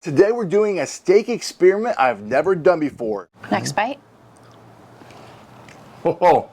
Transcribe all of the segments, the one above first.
Today we're doing a steak experiment I've never done before. Next bite. Oh,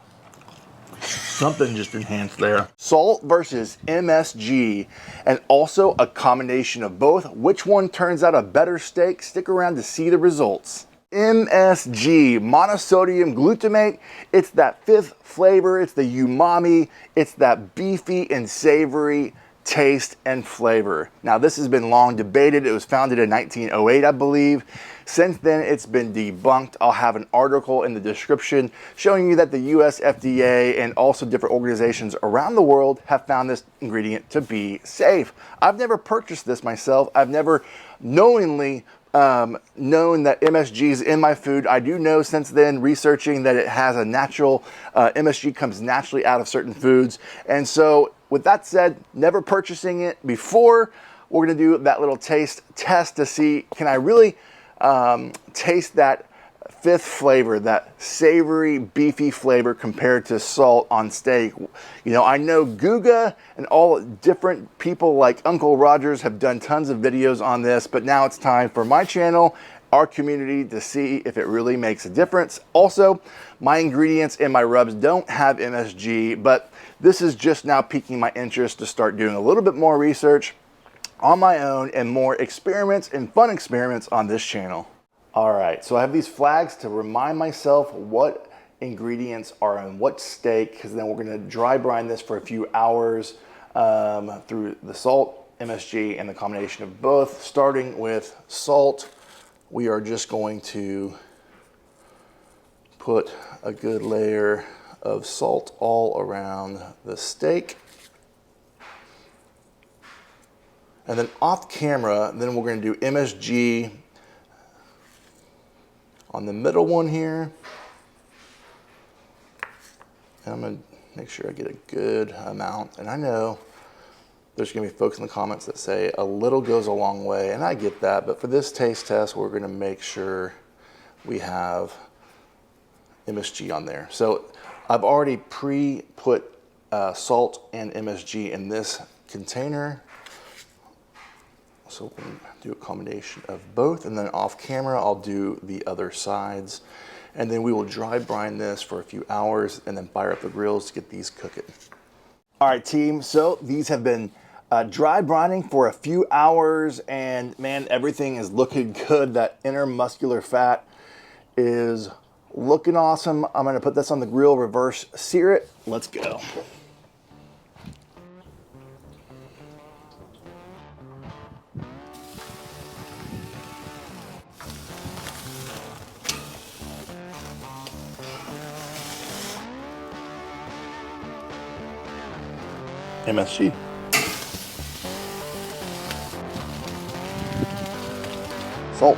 something just enhanced there. Salt versus MSG, and also a combination of both. Which one turns out a better steak? Stick around to see the results. MSG, monosodium glutamate. It's that fifth flavor. It's the umami. It's that beefy and savory taste and flavor. Now, this has been long debated. It was founded in 1908, I believe. Since then, it's been debunked. I'll have an article in the description showing you that the US FDA and also different organizations around the world have found this ingredient to be safe. I've never purchased this myself. I've never knowingly known that MSG is in my food. I do know since then, researching, that it has a natural, MSG comes naturally out of certain foods. And so with that said, never purchasing it before, we're gonna do that little taste test to see, can I really taste that fifth flavor, that savory, beefy flavor compared to salt on steak. You know, I know Guga and all different people like Uncle Rogers have done tons of videos on this, but now it's time for my channel, our community, to see if it really makes a difference. Also, my ingredients and my rubs don't have MSG, but this is just now piquing my interest to start doing a little bit more research on my own and more experiments and fun experiments on this channel. All right, so I have these flags to remind myself what ingredients are in what steak, because then we're gonna dry brine this for a few hours through the salt, MSG, and the combination of both. Starting with salt, we are just going to put a good layer of salt all around the steak. And then off camera, then we're gonna do MSG on the middle one here. And I'm gonna make sure I get a good amount. And I know there's gonna be folks in the comments that say a little goes a long way, and I get that, but for this taste test, we're gonna make sure we have MSG on there. So I've already pre-put salt and MSG in this container. So we'll do a combination of both, and then off camera, I'll do the other sides. And then we will dry brine this for a few hours and then fire up the grills to get these cooking. All right, team, so these have been dry brining for a few hours, and man, everything is looking good. That intermuscular fat is looking awesome. I'm gonna put this on the grill, reverse sear it. Let's go. MSG. Salt.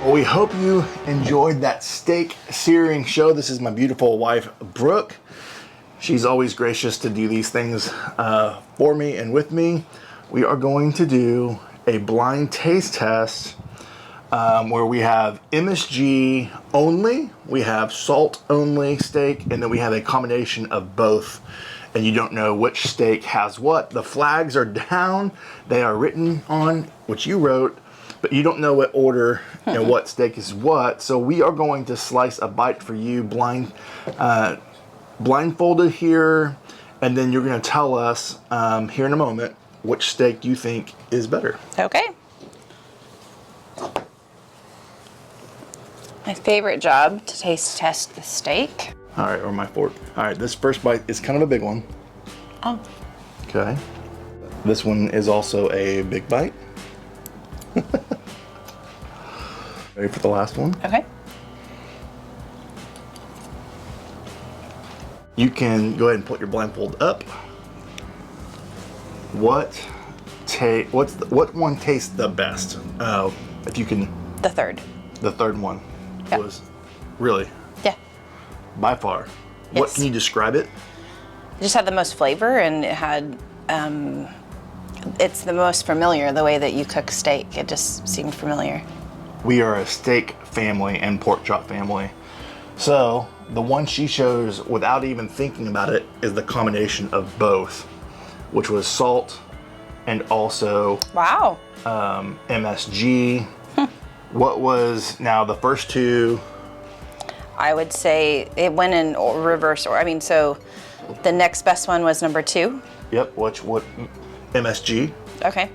Well, we hope you enjoyed that steak searing show. This is my beautiful wife, Brooke. She's always gracious to do these things for me and with me. We are going to do a blind taste test where we have MSG only, we have salt only steak, and then we have a combination of both. And you don't know which steak has what. The flags are down, they are written on what you wrote, but you don't know what order and what steak is what. So we are going to slice a bite for you, blindfolded here, and then you're gonna tell us here in a moment which steak you think is better. Okay. My favorite job to taste test the steak. All right, or my fork. All right, this first bite is kind of a big one. Oh. Okay. This one is also a big bite. Ready for the last one? Okay. You can go ahead and put your blindfold up. What one tastes the best? If you can. The third. The third one. Yep. Was really? Yeah. By far. Yes. What can you describe it? It just had the most flavor, and it had, it's the most familiar, the way that you cook steak. It just seemed familiar. We are a steak family and pork chop family. So the one she chose without even thinking about it is the combination of both, which was salt and also Wow. MSG. What was now the first two? I would say it went in reverse order. I mean, so the next best one was number 2. Yep, what MSG. Okay.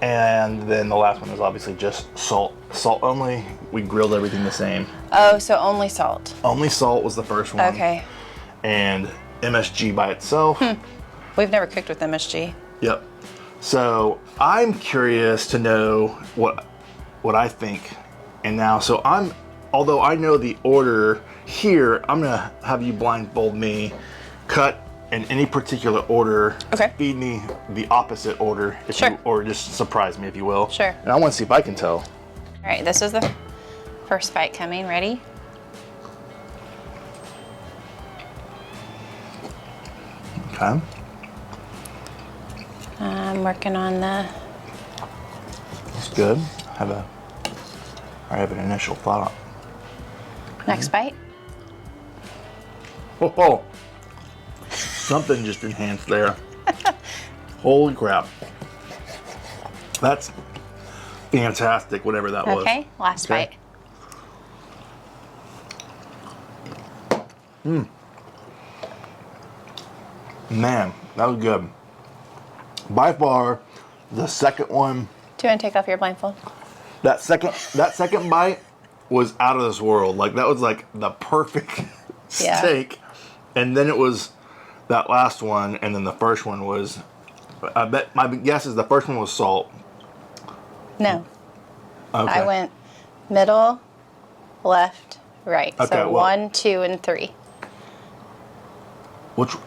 And then the last one is obviously just salt. Salt only. We grilled everything the same. Oh, so only salt. Only salt was the first one. Okay. And MSG by itself. We've never cooked with MSG. Yep. So I'm curious to know what I think. And now, so although I know the order here, I'm gonna have you blindfold me, cut in any particular order. Okay. Feed me the opposite order, if Sure. you, or just surprise me if you will. Sure. And I want to see if I can tell. All right, this is the first bite coming. Ready? Okay. I'm working on the. That's good. I have an initial thought. Next bite. Oh. Something just enhanced there. Holy crap. That's fantastic, whatever that was. Okay, last bite. Man, that was good. By far, the second one, Do you want to take off your blindfold? that second bite was out of this world. Like, that was like the perfect Yeah. steak. And then it was that last one, and then the first one was, I bet my guess is the first one was salt. No. Okay. I went middle, left, right. Okay, So well- 1, 2, and 3.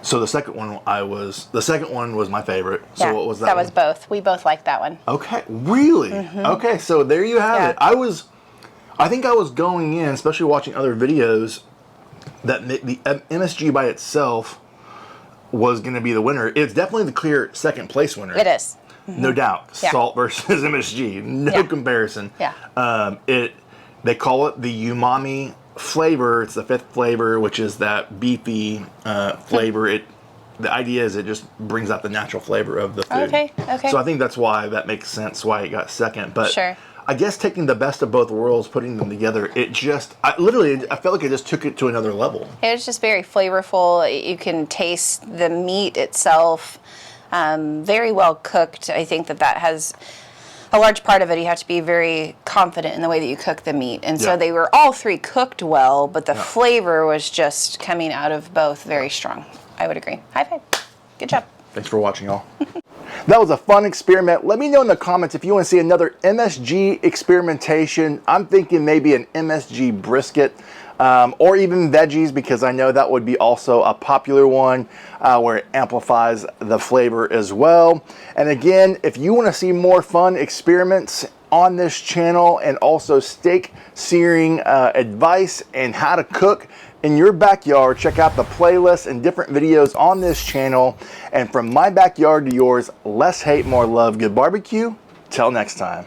So the second one was my favorite. So Yeah, what was that? That was one? both. We both liked that one. Okay, really? Okay, so there you have Yeah. it. I think I was going in, especially watching other videos, that the MSG by itself was going to be the winner. It's definitely the clear second place winner. It is. No doubt. Yeah. Salt versus MSG. No Yeah. comparison. Yeah. They call it the umami flavor. It's the 5th flavor, which is that beefy flavor. The idea is it just brings out the natural flavor of the food. Okay. So I think that's why that makes sense why it got second. But Sure. I guess taking the best of both worlds, putting them together, I felt like it just took it to another level. It was just very flavorful. You can taste the meat itself. Very well cooked. I think that has a large part of it. You have to be very confident in the way that you cook the meat. And so Yeah. they were all 3 cooked well, but the flavor was just coming out of both very strong. I would agree. High five. Good job. Thanks for watching, y'all. That was a fun experiment. Let me know in the comments if you want to see another MSG experimentation. I'm thinking maybe an MSG brisket or even veggies, because I know that would be also a popular one where it amplifies the flavor as well. And again, if you want to see more fun experiments on this channel and also steak searing advice and how to cook in your backyard, check out the playlist and different videos on this channel. And from my backyard to yours, less hate, more love. Good barbecue. Till next time.